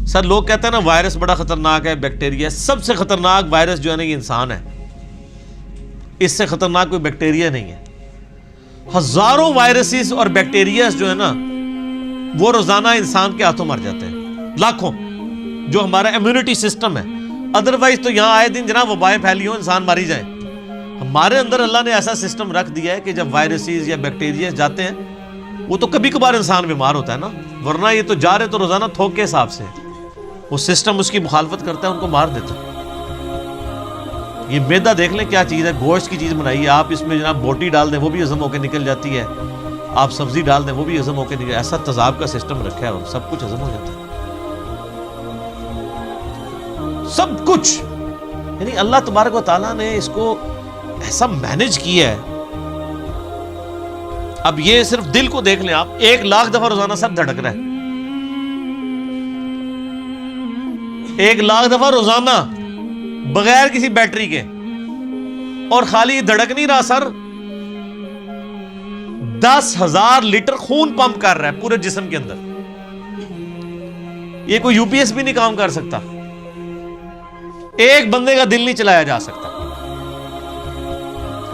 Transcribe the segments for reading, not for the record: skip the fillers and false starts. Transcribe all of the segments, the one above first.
سر لوگ کہتے ہیں نا وائرس بڑا خطرناک ہے، بیکٹیریا، سب سے خطرناک وائرس جو ہے نا یہ انسان ہے، اس سے خطرناک کوئی بیکٹیریا نہیں ہے۔ ہزاروں وائرسز اور بیکٹیریاز جو ہے نا وہ روزانہ انسان کے ہاتھوں مر جاتے ہیں، لاکھوں، جو ہمارا امیونٹی سسٹم ہے۔ ادروائز تو یہاں آئے دن جناب وبائیں پھیلی ہوں، انسان ماری جائیں۔ ہمارے اندر اللہ نے ایسا سسٹم رکھ دیا ہے کہ جب وائرسز یا بیکٹیریاز جاتے ہیں وہ تو کبھی کبھار انسان بیمار ہوتا ہے نا، ورنہ یہ تو جا رہے تو روزانہ تھوک کے حساب سے وہ سسٹم اس کی مخالفت کرتا ہے، ان کو مار دیتا ہے۔ یہ میدا دیکھ لیں کیا چیز ہے، گوشت کی چیز بنائی ہے، آپ اس میں جناب بوٹی ڈال دیں وہ بھی ہضم ہو کے نکل جاتی ہے، آپ سبزی ڈال دیں وہ بھی ہضم ہو کے نکل، ایسا تیزاب کا سسٹم رکھا ہے اور سب کچھ ہضم ہو جاتا ہے، سب کچھ۔ یعنی اللہ تبارک و تعالیٰ نے اس کو ایسا مینج کیا ہے۔ اب یہ صرف دل کو دیکھ لیں آپ، 1,00,000 دفعہ روزانہ سب دھڑک رہا ہے، 1,00,000 دفعہ روزانہ بغیر کسی بیٹری کے، اور خالی دھڑک نہیں رہا سر، 10,000 لیٹر خون پمپ کر رہا ہے پورے جسم کے اندر۔ یہ کوئی یو پی ایس بھی نہیں کام کر سکتا، ایک بندے کا دل نہیں چلایا جا سکتا،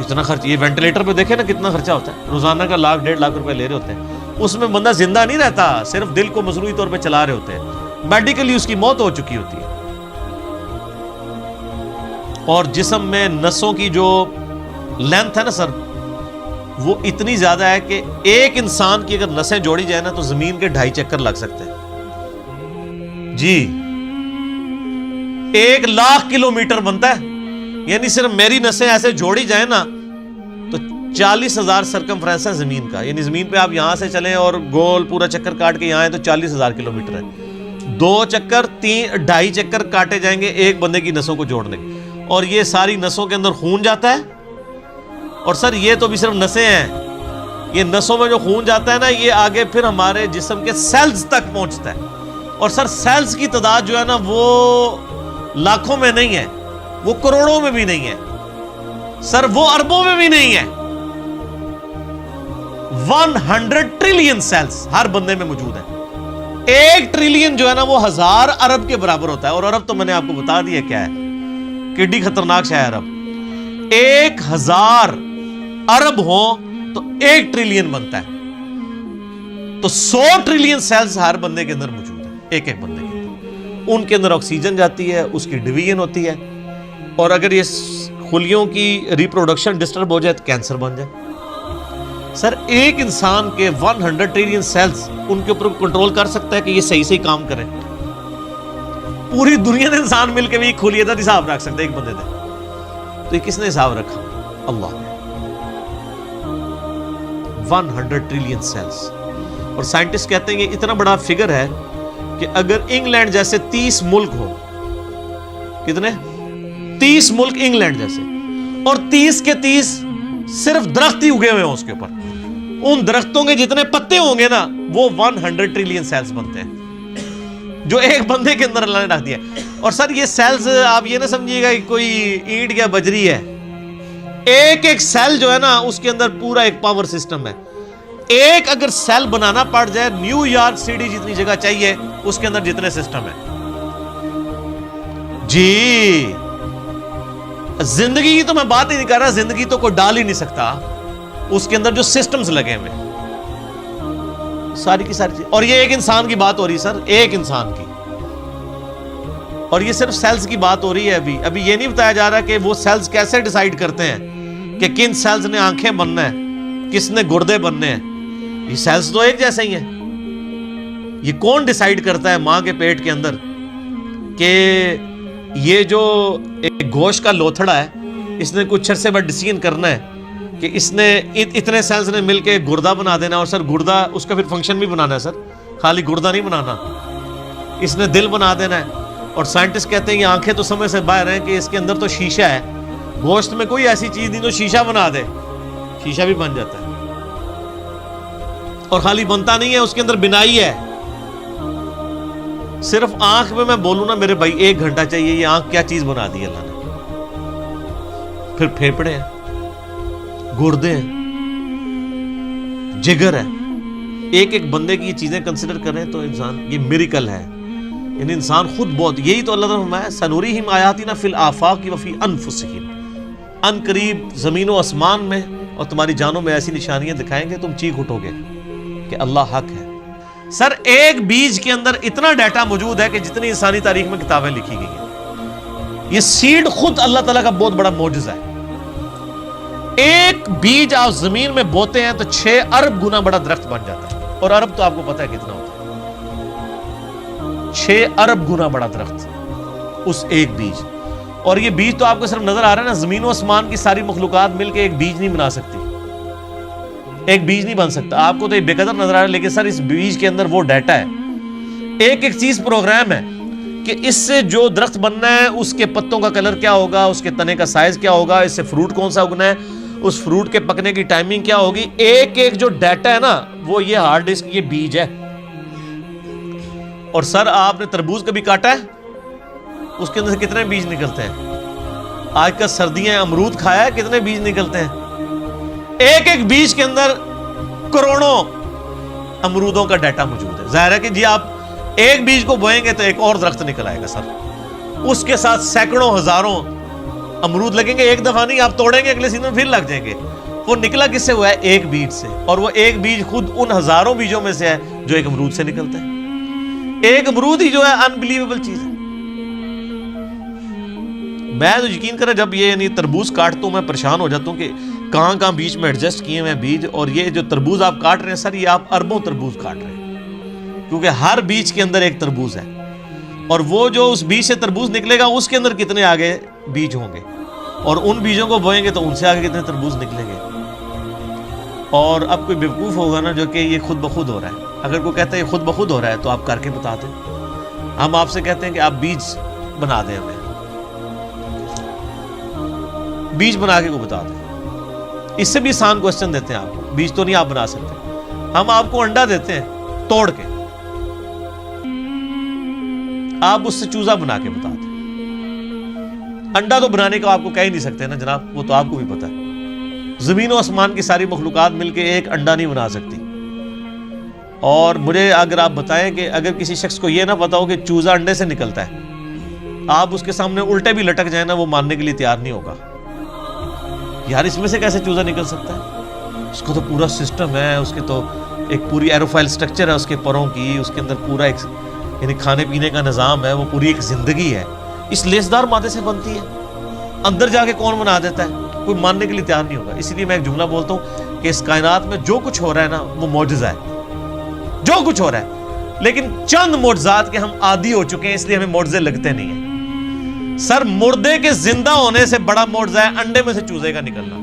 اتنا خرچ۔ یہ وینٹیلیٹر پہ دیکھیں نا کتنا خرچہ ہوتا ہے، روزانہ کا 1,00,000 1.5 لاکھ روپے لے رہے ہوتے ہیں، اس میں بندہ زندہ نہیں رہتا، صرف دل کو مصنوعی طور پہ چلا رہے ہوتے ہیں، میڈیکلی اس کی موت ہو چکی ہوتی ہے۔ اور جسم میں نسوں کی جو لینتھ ہے نا سر وہ اتنی زیادہ ہے کہ ایک انسان کی اگر نسیں جوڑی جائے نا تو زمین کے 2.5 چکر لگ سکتے ہیں جی، 1,00,000 کلومیٹر بنتا ہے، یعنی صرف میری نسیں ایسے جوڑی جائیں نا تو 40,000 سرکمفرنس ہے زمین کا، یعنی زمین پہ آپ یہاں سے چلیں اور گول پورا چکر کاٹ کے یہاں آئیں تو 40,000 کلومیٹر ہے، 2 چکر 2.5 چکر کاٹے جائیں گے ایک بندے کی نسوں کو جوڑنے کے، اور یہ ساری نسوں کے اندر خون جاتا ہے، اور سر یہ تو بھی صرف نسیں ہیں، یہ نسوں میں جو خون جاتا ہے نا یہ آگے پھر ہمارے جسم کے سیلز تک پہنچتا ہے، اور سر سیلز کی تعداد جو ہے نا وہ لاکھوں میں نہیں ہے، وہ کروڑوں میں بھی نہیں ہے سر، وہ اربوں میں بھی نہیں ہے، 100 ٹریلین سیلز ہر بندے میں موجود ہے، 1 ٹریلین جو ہے نا وہ 1000 ارب کے برابر ہوتا ہے، اور ارب تو میں نے آپ کو بتا دیا کیا ہے، کڈی خطرناک شے ہے ارب۔ 1000 ارب ہوں تو 1 ٹریلین بنتا ہے، تو 100 ٹریلین سیلز ہر بندے کے اندر موجود ہے، ایک ایک بندے کے اندر، ان کے اندر آکسیجن جاتی ہے، اس کی ڈویژن ہوتی ہے، اور اگر یہ خلیوں کی ریپروڈکشن ڈسٹرب ہو جائے تو کینسر بن جائے۔ سر ایک انسان کے 100 ٹریلین سیلز ان کے اوپر کنٹرول کر سکتا ہے کہ یہ صحیح صحیح کام کریں؟ پوری دنیا نے انسان مل کے بھی کھلیے تھا حساب رکھ سکتے ایک بندے نے، تو یہ کس نے حساب رکھا؟ اللہ نے۔ 100 ٹریلین سیلز، اور سائنٹسٹ کہتے ہیں کہ اتنا بڑا فگر ہے کہ اگر انگلینڈ جیسے 30 ملک ہو، کتنے 30 ملک انگلینڈ جیسے، اور 30 کے 30 صرف درخت ہی اگے ہوئے ہوں اس کے اوپر، ان درختوں کے جتنے پتے ہوں گے نا وہ 100 ٹریلین سیلز بنتے ہیں جو ایک بندے کے اندر اللہ نے رکھ دیا۔ اور سر یہ سیلز آپ یہ نہ سمجھیے گا کہ کوئی اینٹ یا بجری ہے، ایک ایک سیل جو ہے نا اس کے اندر پورا ایک پاور سسٹم ہے، ایک اگر سیل بنانا پڑ جائے نیو یارک سٹی جتنی جگہ چاہیے اس کے اندر جتنے سسٹم ہے جی۔ زندگی کی تو میں بات ہی نہیں کر رہا، زندگی تو کوئی ڈال ہی نہیں سکتا، اس کے اندر جو سسٹمز لگے ہوئے ساری کی ساری چیز، اور یہ ایک انسان کی بات ہو رہی ہے سر، ایک انسان کی، اور یہ صرف سیلز کی بات ہو رہی ہے۔ ابھی یہ نہیں بتایا جا رہا کہ وہ سیلز کیسے ڈیسائیڈ کرتے ہیں کہ کن سیلز نے آنکھیں بننا ہے، کس نے گردے بننے ہیں، یہ سیلز تو ایک جیسے ہی ہیں۔ یہ کون ڈیسائیڈ کرتا ہے ماں کے پیٹ کے اندر کہ یہ جو ایک گوشت کا لوتھڑا ہے اس نے کچھ عرصے بعد ڈیسیژن کرنا ہے کہ اس نے اتنے سیلز نے مل کے گردہ بنا دینا، اور سر گردہ اس کا پھر فنکشن بھی بنانا ہے سر، خالی گردہ نہیں بنانا، اس نے دل بنا دینا ہے۔ اور سائنٹسٹ کہتے ہیں یہ آنکھیں تو سمجھ سے باہر ہیں کہ اس کے اندر تو شیشہ ہے، گوشت میں کوئی ایسی چیز نہیں جو شیشہ بنا دے، شیشہ بھی بن جاتا ہے، اور خالی بنتا نہیں ہے اس کے اندر بنائی ہے۔ صرف آنکھ میں بولوں نا میرے بھائی 1 گھنٹہ چاہیے، یہ آنکھ کیا چیز بنا دی اللہ نے، پھر پھیپڑے ہیں، گردے ہیں، جگر ہے، ایک ایک بندے کی یہ چیزیں کنسیڈر کریں تو انسان یہ میریکل ہے۔ یعنی انسان خود بہت، یہی تو اللہ تعالیٰ نے فرمایا سنوریہم آیاتنا فی الآفاق وفی انفسہم، ان قریب زمین و آسمان میں اور تمہاری جانوں میں ایسی نشانیاں دکھائیں گے تم چیخ اٹھو گے کہ اللہ حق ہے۔ سر ایک بیج کے اندر اتنا ڈیٹا موجود ہے کہ جتنی انسانی تاریخ میں کتابیں لکھی گئی ہیں۔ یہ سیڈ خود اللہ تعالیٰ کا بہت بڑا معجزہ ہے۔ ایک بیج آپ زمین میں بوتے ہیں تو 6 ارب گنا بڑا درخت بن جاتا ہے، اور ارب تو آپ کو پتہ ہے کتنا ہوتا ہے، 6 ارب گنا بڑا درخت اس ایک بیج۔ اور یہ بیج تو آپ کو صرف نظر آ رہا ہے نا، زمین و آسمان کی ساری مخلوقات مل کے ایک بیج نہیں بنا سکتی، ایک بیج نہیں بن سکتا۔ آپ کو تو یہ بے قدر نظر آ رہا ہے، لیکن سر اس بیج کے اندر وہ ڈیٹا ہے، ایک ایک چیز پروگرام ہے کہ اس سے جو درخت بننا ہے اس کے پتوں کا کلر کیا ہوگا، اس کے تنے کا سائز کیا ہوگا، اس سے فروٹ کون سا اگنا ہے، اس فروٹ کے پکنے کی ٹائمنگ کیا ہوگی، ایک ایک جو ڈیٹا ہے نا وہ یہ ہارڈ ڈسک، یہ بیج ہے۔ اور سر آپ نے تربوز کبھی کاٹا ہے؟ اس کے اندر سے کتنے بیج نکلتے ہیں؟ آج کل سردیاں امرود کھایا ہے، کتنے بیج نکلتے ہیں؟ ایک ایک بیج کے اندر کروڑوں امرودوں کا ڈیٹا موجود ہے۔ ظاہر ہے کہ جی آپ ایک بیج کو بوئیں گے تو ایک اور درخت نکل آئے گا سر، اس کے ساتھ سینکڑوں ہزاروں امرود لگیں گے، ایک دفعہ نہیں، آپ توڑیں گے اگلے سیزن میں پھر لگ جائیں گے۔ وہ نکلا کس سے ہوا ہے؟ ایک بیج سے، اور وہ ایک بیج خود ان ہزاروں بیجوں میں سے ہے جو ایک امرود سے نکلتا ہے۔ ایک امرود ہی جو ہے انبلیویبل چیز ہے۔ میں تو یقین کریں جب یہ یعنی تربوز کاٹتا ہوں میں پریشان ہو جاتا ہوں کہ کہاں کہاں بیچ میں ایڈجسٹ کیے ہوئے بیج، اور یہ جو تربوز آپ کاٹ رہے ہیں سر، یہ آپ اربوں تربوز کاٹ رہے ہیں، کیونکہ ہر بیج کے اندر ایک تربوز ہے، اور وہ جو اس بیج سے تربوز نکلے گا اس کے اندر کتنے آگے بیج ہوں گے، اور ان بیجوں کو بوئیں گے تو ان سے آگے کتنے تربوز نکلیں گے۔ اور اب کوئی بیوقوف ہوگا نا جو کہ یہ خود بخود ہو رہا ہے، اگر کوئی کہتا ہے یہ خود بخود ہو رہا ہے تو آپ کر کے بتا دیں۔ ہم آپ سے کہتے ہیں کہ آپ بیج بنا دیں، ہمیں بیج بنا کے کو بتا دیں۔ اس سے بھی آسان کوسچن دیتے ہیں آپ کو، بیج تو نہیں آپ بنا سکتے، ہم آپ کو انڈا دیتے ہیں توڑ کے، آپ اس سے چوزا بنا کے بتا دیں۔ انڈا تو بنانے کا آپ کو کہہ ہی نہیں سکتے نا جناب، وہ تو آپ کو بھی پتا ہے۔ زمین و آسمان کی ساری مخلوقات مل کے ایک انڈا نہیں بنا سکتی۔ اور مجھے اگر آپ بتائیں کہ اگر کسی شخص کو یہ نہ پتا ہو کہ چوزا انڈے سے نکلتا ہے، آپ اس کے سامنے الٹے بھی لٹک جائیں نا، وہ ماننے کے لیے تیار نہیں ہوگا۔ یار اس میں سے کیسے چوزا نکل سکتا ہے؟ اس کو تو پورا سسٹم ہے، اس کے تو ایک پوری ایروفائل سٹرکچر ہے اس کے پروں کی، اس کے اندر پورا ایک یعنی کھانے پینے کا نظام ہے، وہ پوری ایک زندگی ہے، اس لیسدار مادے سے بنتی ہے۔ اندر جا کے کون بنا دیتا ہے؟ کوئی ماننے کے لیے تیار نہیں ہوگا۔ اسی لیے میں ایک جملہ بولتا ہوں کہ اس کائنات میں جو کچھ ہو رہا ہے نا وہ معجزہ ہے، جو کچھ ہو رہا ہے، لیکن چند معجزات کے ہم عادی ہو چکے ہیں، اس لیے ہمیں معجزے لگتے نہیں ہیں۔ سر مردے کے زندہ ہونے سے بڑا معجزہ ہے انڈے میں سے چوزے کا نکلنا۔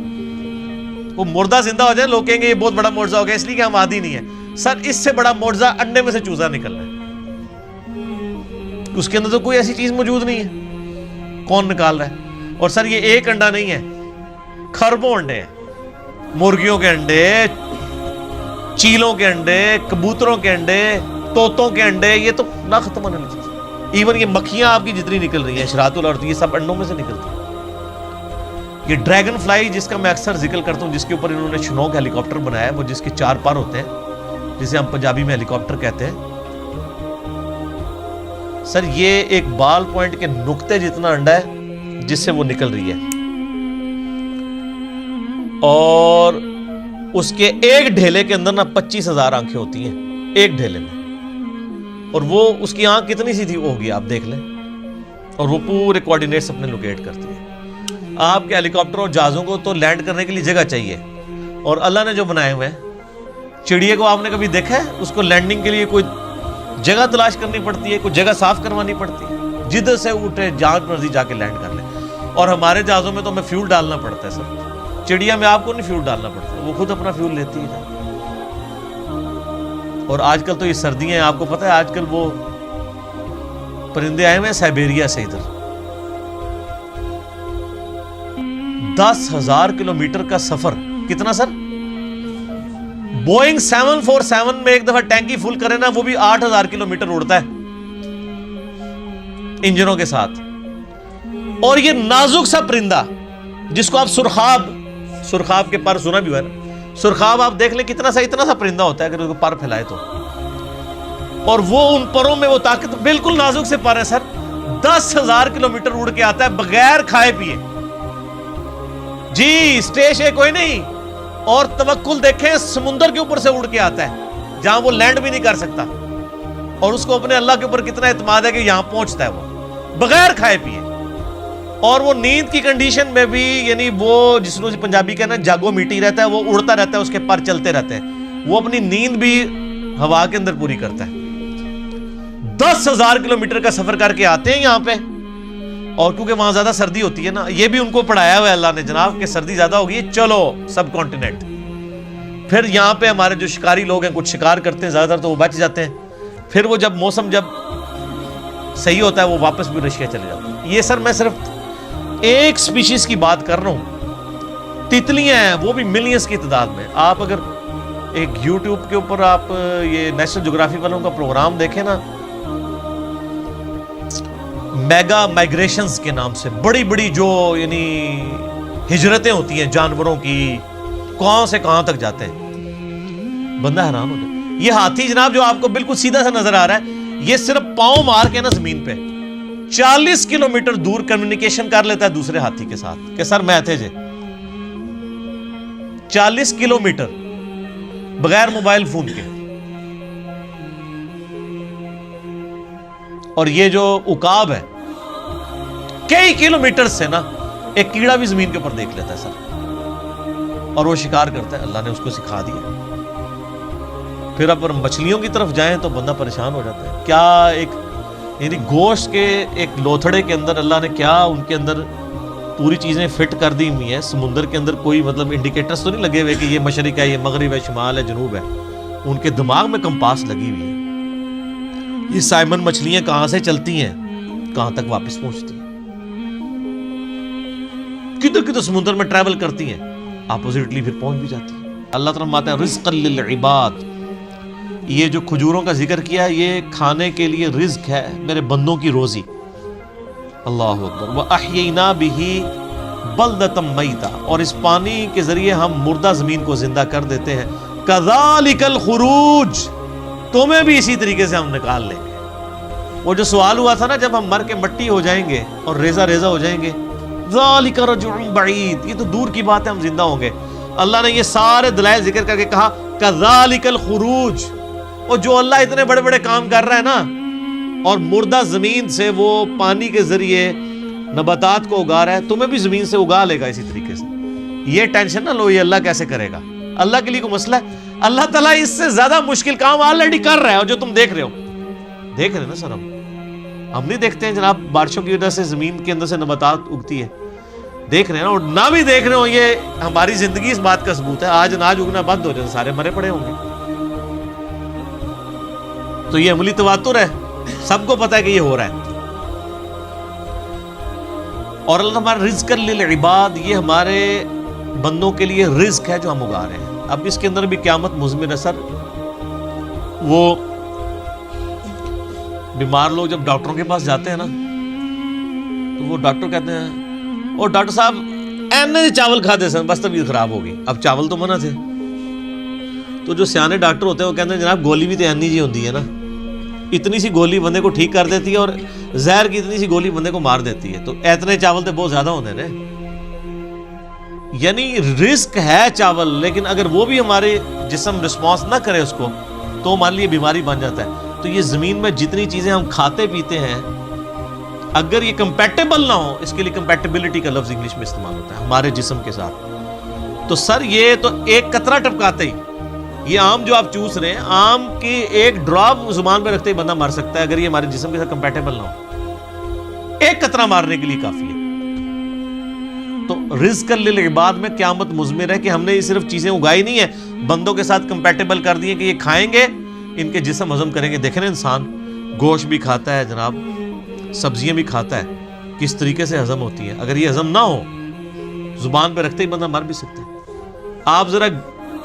وہ مردہ زندہ ہو جائے، لوگ کہیں گے یہ بہت بڑا معجزہ ہو گیا اس لیے کہ ہم عادی نہیں ہیں۔ سر اس سے بڑا معجزہ انڈے میں سے چوزا نکلنا ہے، اس کے اندر تو کوئی ایسی چیز موجود نہیں ہے، کون نکال رہا ہے؟ اور سر یہ ایک انڈا نہیں ہے، خربوں انڈے ہیں، مرغیوں کے انڈے، چیلوں کے انڈے، کبوتروں کے انڈے، طوطوں کے انڈے، یہ تو نہ ختم ہونے والی چیز۔ ایون یہ مکھیاں آپ کی جتنی نکل رہی ہیں، شراط الارض، یہ سب انڈوں میں سے نکلتی ہیں۔ یہ ڈریگن فلائی جس کا میں اکثر ذکر کرتا ہوں، جس کے اوپر انہوں نے شنوک ہیلی کاپٹر بنایا ہے، وہ جس کے 4 پر ہوتے ہیں، جسے ہم پنجابی میں ہیلی کاپٹر کہتے ہیں۔ سر یہ ایک بال پوائنٹ کے نقطے جتنا انڈا ہے جس سے وہ نکل رہی ہے، اور اس کے ایک ڈھیلے کے اندر نا 25,000 آنکھیں ہوتی ہیں ایک ڈھیلے میں، اور وہ اس کی آنکھ کتنی سی تھی وہ ہوگی آپ دیکھ لیں، اور وہ پورے کوارڈینیٹس اپنے لوکیٹ کرتی ہے۔ آپ کے ہیلی کاپٹر اور جہازوں کو تو لینڈ کرنے کے لیے جگہ چاہیے، اور اللہ نے جو بنائے ہوئے ہیں، چڑیے کو آپ نے کبھی دیکھا ہے؟ اس کو لینڈنگ کے لیے کوئی جگہ تلاش کرنی پڑتی ہے، کوئی جگہ صاف کروانی پڑتی ہے، جدھر سے اٹھے جہاں مرضی جا کے لینڈ کر لیں۔ اور ہمارے جہازوں میں تو ہمیں فیول ڈالنا پڑتا ہے سر، چڑیا میں آپ کو نہیں فیول ڈالنا پڑتا، وہ خود اپنا فیول لیتی ہے۔ اور آج کل تو یہ سردیاں ہیں، آپ کو پتہ ہے آج کل وہ پرندے آئے ہوئے ہیں سائبیریا سے، ادھر 10,000 کلومیٹر کا سفر، کتنا سر؟ بوئنگ 747 میں ایک دفعہ ٹینکی فل کرے نا، وہ بھی 8,000 کلومیٹر اڑتا ہے انجنوں کے ساتھ۔ اور یہ نازک سا پرندہ جس کو آپ سرخاب کے پر سنا بھی ہوا ہے نا، سرخاب آپ دیکھ لیں کتنا سا اتنا سا پرندہ ہوتا ہے اگر اس کو پر پھیلائے تو، اور وہ ان پروں میں وہ طاقت، بالکل نازک سے پر ہے سر، 10,000 کلومیٹر اڑ کے آتا ہے بغیر کھائے پیے. جی اسٹیش ہے کوئی نہیں. اور توکل دیکھیں، سمندر کے اوپر سے اڑ کے آتا ہے جہاں وہ لینڈ بھی نہیں کر سکتا، اور اس کو اپنے اللہ کے اوپر کتنا اعتماد ہے کہ یہاں پہنچتا ہے وہ بغیر کھائے پیے. اور وہ نیند کی کنڈیشن میں بھی، یعنی وہ جس کو پنجابی کہنا جاگو میٹی رہتا ہے، وہ اڑتا رہتا ہے، اس کے پر چلتے رہتے ہیں، وہ اپنی نیند بھی ہوا کے اندر پوری کرتا ہے. 10,000 کلومیٹر کا سفر کر کے آتے ہیں یہاں پہ. اور کیونکہ وہاں زیادہ سردی ہوتی ہے نا، یہ بھی ان کو پڑھایا ہوا ہے اللہ نے جناب کہ سردی زیادہ ہوگی، چلو سب کانٹیننٹ. پھر یہاں پہ ہمارے جو شکاری لوگ ہیں کچھ شکار کرتے ہیں، زیادہ تر تو وہ بچ جاتے ہیں. پھر وہ جب موسم جب صحیح ہوتا ہے وہ واپس بھی رشیا چلے جاتے ہیں. یہ سر میں صرف ایک سپیشیز کی بات کر رہا ہوں. تتلیاں ہیں وہ بھی ملینز کی تعداد میں. آپ اگر ایک یوٹیوب کے اوپر آپ یہ نیشنل جغرافی والوں کا پروگرام دیکھیں نا، میگا مائگریشنز کے نام سے بڑی بڑی جو یعنی ہجرتیں ہوتی ہیں جانوروں کی، کہاں سے کہاں تک جاتے ہیں، بندہ حیران ہو جائے. یہ ہاتھی جناب جو آپ کو بالکل سیدھا سا نظر آ رہا ہے، یہ صرف پاؤں مار کے نا زمین پہ 40 کلومیٹر دور کمیونیکیشن کر لیتا ہے دوسرے ہاتھی کے ساتھ کہ سر میں تھے جے. 40 کلومیٹر بغیر موبائل فون کے. اور یہ جو عقاب ہے کئی کلومیٹر سے نا ایک کیڑا بھی زمین کے اوپر دیکھ لیتا ہے سر، اور وہ شکار کرتا ہے. اللہ نے اس کو سکھا دیا. پھر اگر مچھلیوں کی طرف جائیں تو بندہ پریشان ہو جاتا ہے. کیا ایک یعنی گوشت کے ایک لوتھڑے کے اندر اللہ نے کیا ان کے اندر پوری چیزیں فٹ کر دی ہوئی ہیں. سمندر کے اندر کوئی مطلب انڈیکیٹرز تو نہیں لگے ہوئے کہ یہ مشرق ہے، یہ مغرب ہے، شمال ہے، جنوب ہے. ان کے دماغ میں کمپاس لگی ہوئی ہے. یہ سائمن مچھلیاں کہاں سے چلتی ہیں، کہاں تک واپس پہنچتی ہیں، کدھر کدھر سمندر میں ٹریول کرتی ہیں، اپوزٹلی پھر پہنچ بھی جاتی ہیں. اللہ تعالیٰ فرماتا ہے رزقا للعباد. یہ جو کھجوروں کا ذکر کیا یہ کھانے کے لیے رزق ہے، میرے بندوں کی روزی. اللہ اکبر. وَأَحْيَيْنَا بِهِ بَلْدَةً مَيْتًا. اور اس پانی کے ذریعے ہم مردہ زمین کو زندہ کر دیتے ہیں. كَذَلِكَ الْخُرُوجِ. تمہیں بھی اسی طریقے سے ہم نکال لیں گے. وہ جو سوال ہوا تھا نا جب ہم مر کے مٹی ہو جائیں گے اور ریزہ ریزہ ہو جائیں گے، ذَلِكَ رَجْعٌ بَعِيدٌ. یہ تو دور کی بات ہے، ہم زندہ ہوں گے. اللہ نے یہ سارے دلائل ذکر کر کے کہا كَذَلِكَ الْخُرُوجِ. اور جو اللہ اتنے بڑے بڑے کام کر رہا ہے نا، اور مردہ زمین سے وہ پانی کے ذریعے نباتات کو اگا رہا ہے، تمہیں بھی زمین سے اگا لے گا اسی طریقے سے. یہ ٹینشن نہ لو یہ اللہ کیسے کرے گا. اللہ کے لیے کوئی مسئلہ ہے؟ اللہ تعالیٰ اس سے زیادہ مشکل کام آلریڈی کر رہا ہے. اور جو تم دیکھ رہے ہو، دیکھ رہے ہیں نا سر، ہم نہیں دیکھتے ہیں جناب بارشوں کی وجہ سے زمین کے اندر سے نباتات اگتی ہے، دیکھ رہے ہیں نا. اور نہ بھی دیکھ رہے ہو، یہ ہماری زندگی اس بات کا ثبوت ہے. آج اناج اگنا بند ہو جائے سارے مرے پڑے ہوں گے. تو یہ عملی تواتر ہے، سب کو پتا ہے کہ یہ ہو رہا ہے. اور اللہ ہمارا رزق للعباد، یہ ہمارے بندوں کے لیے رزق ہے جو ہم اگا رہے ہیں. اب اس کے اندر بھی قیامت مضمر ہے سر. وہ بیمار لوگ جب ڈاکٹروں کے پاس جاتے ہیں نا تو وہ ڈاکٹر کہتے ہیں اور ڈاکٹر صاحب اینے چاول کھاتے سن بس طبیعت خراب ہوگی. اب چاول تو منع تھے. تو جو سیانے ڈاکٹر ہوتے ہیں وہ کہتے ہیں جناب گولی بھی تو اینی جی ہوتی ہے نا، اتنی سی گولی بندے کو ٹھیک کر دیتی ہے اور زہر کی اتنی سی گولی بندے کو مار دیتی ہے. تو اتنے چاول تو بہت زیادہ ہوتے ہیں. یعنی رزق ہے چاول، لیکن اگر وہ بھی ہمارے جسم رسپانس نہ کرے اس کو تو ہمارے لیے بیماری بن جاتا ہے. تو یہ زمین میں جتنی چیزیں ہم کھاتے پیتے ہیں اگر یہ کمپیٹیبل نہ ہو، اس کے لیے کمپیٹیبلٹی کا لفظ انگلش میں استعمال ہوتا ہے ہمارے جسم کے ساتھ. تو سر یہ تو ایک قطرہ ٹپکاتے ہی، یہ آم جو آپ چوس رہے ہیں، آم کی ایک ڈراپ زبان پہ رکھتے ہی بندہ مر سکتا ہے اگر یہ ہمارے جسم کے ساتھ کمپیٹیبل نہ ہو. ایک قطرہ مارنے کے لیے کافی ہے. تو رزق للعباد میں قیامت مضمر ہے کہ ہم نے یہ صرف چیزیں اگائی نہیں ہیں، بندوں کے ساتھ کمپیٹیبل کر دی ہیں کہ یہ کھائیں گے ان کے جسم ہضم کریں گے. دیکھیں نا انسان گوشت بھی کھاتا ہے جناب، سبزیاں بھی کھاتا ہے، کس طریقے سے ہضم ہوتی ہیں. اگر یہ ہضم نہ ہو زبان پہ رکھتے ہی بندہ مر بھی سکتا ہے. آپ ذرا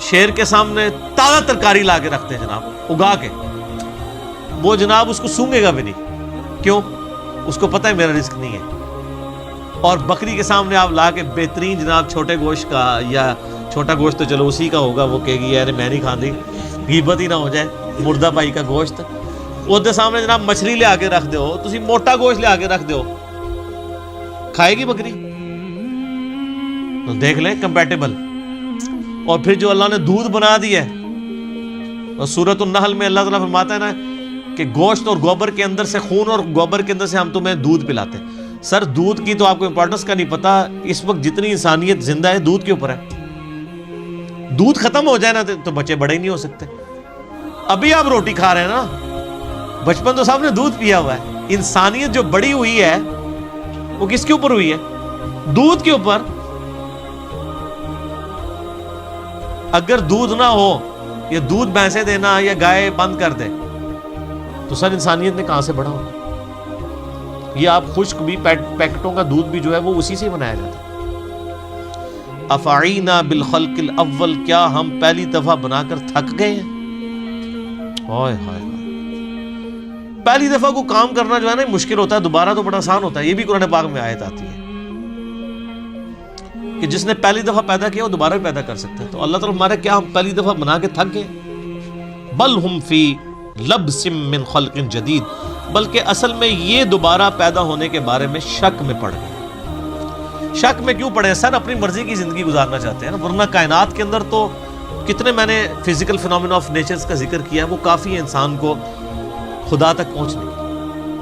شیر کے سامنے تازہ ترکاری لا کے رکھتے ہیں جناب اگا کے، وہ جناب اس کو سونگے گا بھی نہیں. کیوں؟ اس کو پتہ ہے میرا رزق نہیں ہے. اور بکری کے سامنے آپ لا کے بہترین جناب چھوٹے گوشت کا، یا چھوٹا گوشت تو چلو اسی کا ہوگا، وہ کہے گی یار میں نہیں کھاندی، غیبت ہی نہ ہو جائے، مردہ بھائی کا گوشت. ਉਹਦੇ ਸਾਹਮਣੇ ਜਨਾਬ ਮਛਲੀ ਲਿਆ ਕੇ ਰੱਖ ਦਿਓ, ਤੁਸੀਂ ਮੋਟਾ ਗੋਸ਼ت ਲਿਆ کے رکھ ਦਿਓ, کھائے گی بکری؟ تو دیکھ لیں کمپیٹیبل. اور پھر جو اللہ نے دودھ بنا دیا ہے، اور سورۃ النحل میں اللہ تعالیٰ فرماتا ہے نا کہ گوشت اور گوبر کے اندر سے، خون اور گوبر کے اندر سے ہم تمہیں دودھ پلاتے ہیں. سر دودھ کی تو آپ کو امپورٹنس کا نہیں پتا. اس وقت جتنی انسانیت زندہ ہے دودھ کے اوپر ہے. دودھ ختم ہو جائے نا تو بچے بڑے ہی نہیں ہو سکتے. ابھی آپ روٹی کھا رہے ہیں نا، بچپن تو سب نے دودھ پیا ہوا ہے. انسانیت جو بڑی ہوئی ہے وہ کس کے اوپر ہوئی ہے؟ دودھ کے اوپر. اگر دودھ نہ ہو، یا دودھ بھینسیں دینا یا گائے بند کر دے، تو سر انسانیت نے کہاں سے بڑھا ہوگا؟ یہ آپ خشک بھی پیکٹوں کا دودھ بھی جو ہے وہ اسی سے بنایا جاتا ہے. افعینا بالخلق الاول، کیا ہم پہلی دفعہ بنا کر تھک گئے ہیں؟ ہائے ہائے، پہلی دفعہ کو کام کرنا جو ہے نا مشکل ہوتا ہے، دوبارہ تو بڑا آسان ہوتا ہے. یہ بھی قرآن پاک میں آیت آتی ہے کہ جس نے پہلی دفعہ پیدا کیا وہ دوبارہ بھی پیدا کر سکتا ہے. تو اللہ تعالیٰ ہمارے کیا ہم پہلی دفعہ بنا کے تھک گئے؟ بل ہم فی لبس من خلق جدید، بلکہ اصل میں یہ دوبارہ پیدا ہونے کے بارے میں شک میں پڑ گئے. شک میں کیوں پڑے؟ سر اپنی مرضی کی زندگی گزارنا چاہتے ہیں نا، ورنہ کائنات کے اندر تو کتنے میں نے فزیکل فینومینا آف نیچرز کا ذکر کیا، وہ کافی ہے انسان کو خدا تک پہنچنے کی.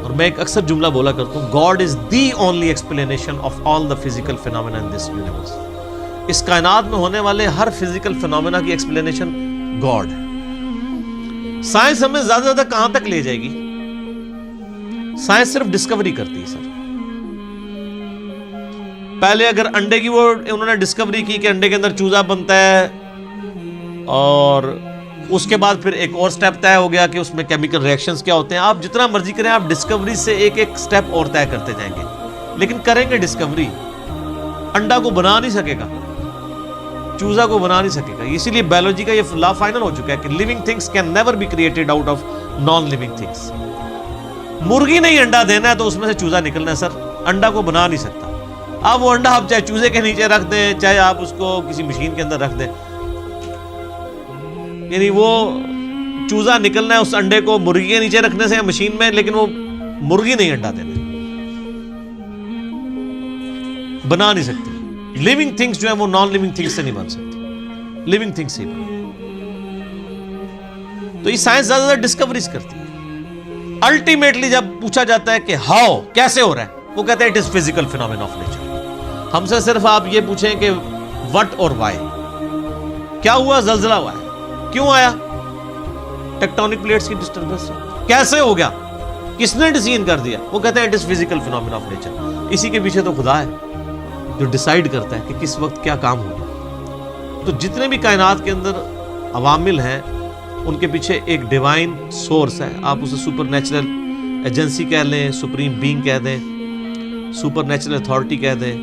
اور میں ایک اکثر جملہ بولا کرتا ہوں، God is the only explanation of all the physical phenomena in this universe. اس کائنات میں ہونے والے ہر فزیکل فینومینا کی ایکسپلینیشن گاڈ ہے. سائنس ہمیں زیادہ زیادہ کہاں تک لے جائے گی؟ سائنس صرف ڈسکوری کرتی ہے سر. پہلے اگر انڈے کی وہ انہوں نے ڈسکوری کی کہ انڈے کے اندر چوزا بنتا ہے، اور اس کے بعد پھر ایک اور سٹیپ طے ہو گیا کہ اس میں کیمیکل ریئیکشنز کیا ہوتے ہیں. آپ جتنا مرضی کریں، آپ ڈسکوری سے ایک ایک سٹیپ اور طے کرتے جائیں گے، لیکن کریں گے ڈسکوری. انڈا کو بنا نہیں سکے گا، چوزا کو بنا نہیں سکے گا. اسی لیے بایولوجی کا یہ لا فائنل ہو چکا ہے کہ living things can never be created out of non living things. مرغی نہیں انڈا دینا ہے تو اس میں سے چوزا نکلنا ہے سر، انڈا کو بنا نہیں سکتا. آپ وہ انڈا آپ چاہے چوزے کے نیچے رکھ دیں، چاہے آپ اس کو کسی مشین کے اندر رکھ دیں، یعنی وہ چوزا نکلنا ہے اس انڈے کو مرغی کے نیچے رکھنے سے یا مشین میں، لیکن وہ مرغی نہیں انڈا دینا، بنا نہیں سکتی. لیونگ تھنگس جو ہے وہ نان لیونگ تھنگس سے نہیں بن سکتی، لیونگ تھنگس سے ہی بن. تو یہ سائنس زیادہ زیادہ ڈسکوریز کرتی ہے. الٹیمیٹلی جب پوچھا جاتا ہے کہ ہاؤ، کیسے ہو رہا ہے، وہ کہتے ہیں it is physical phenomena of nature. ہم سے صرف آپ یہ پوچھیں کہ وٹ اور وائی، کیا ہوا؟ زلزلہ ہوا ہے، کیوں آیا؟ ٹیکٹونک پلیٹس کی ڈسٹربنس. کیسے ہو گیا؟ کس نے ڈیزائن کر دیا؟ وہ کہتے ہیں it is physical phenomena of nature. اسی کے پیچھے تو خدا ہے جو ڈیسائیڈ کرتا ہے کہ کس وقت کیا کام ہوگا. تو جتنے بھی کائنات کے اندر عوامل ہیں ان کے پیچھے ایک ڈیوائن سورس ہے. آپ اسے سپر نیچرل ایجنسی کہہ لیں، سپریم بینگ کہہ دیں، سپر نیچرل اتھارٹی کہہ دیں،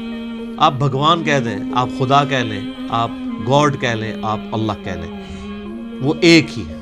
آپ بھگوان کہہ دیں، آپ خدا کہہ لیں، آپ گاڈ کہہ لیں، آپ اللہ کہہ لیں، وہ ایک ہی ہے.